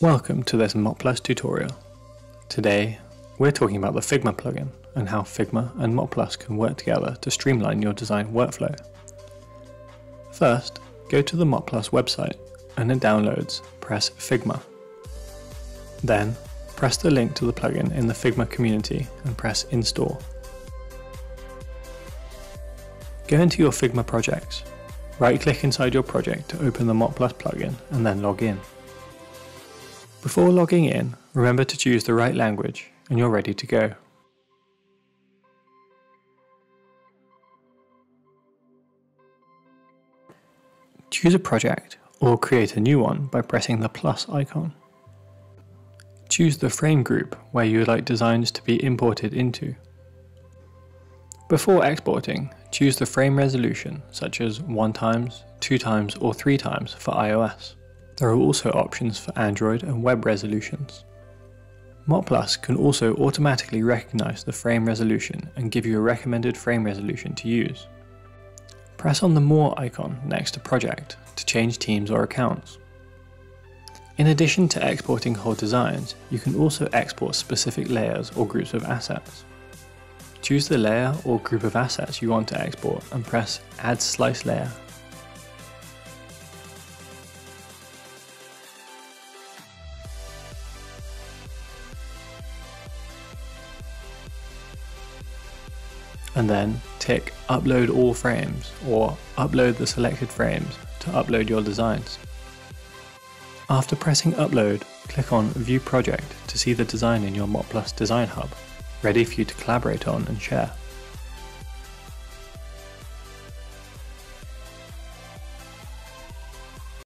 Welcome to this Mockplus tutorial. Today, we're talking about the Figma plugin and how Figma and Mockplus can work together to streamline your design workflow. First, go to the Mockplus website and in Downloads, press Figma. Then, press the link to the plugin in the Figma community and press Install. Go into your Figma projects. Right-click inside your project to open the Mockplus plugin and then log in. Before logging in, remember to choose the right language and you're ready to go. Choose a project or create a new one by pressing the plus icon. Choose the frame group where you would like designs to be imported into. Before exporting, choose the frame resolution such as 1x, 2x or 3x for iOS. There are also options for Android and web resolutions. Mockplus can also automatically recognize the frame resolution and give you a recommended frame resolution to use. Press on the More icon next to Project to change teams or accounts. In addition to exporting whole designs, you can also export specific layers or groups of assets. Choose the layer or group of assets you want to export and press Add Slice Layer. And then tick Upload All Frames or Upload the selected frames to upload your designs. After pressing Upload, click on View Project to see the design in your Mockplus Design Hub, ready for you to collaborate on and share.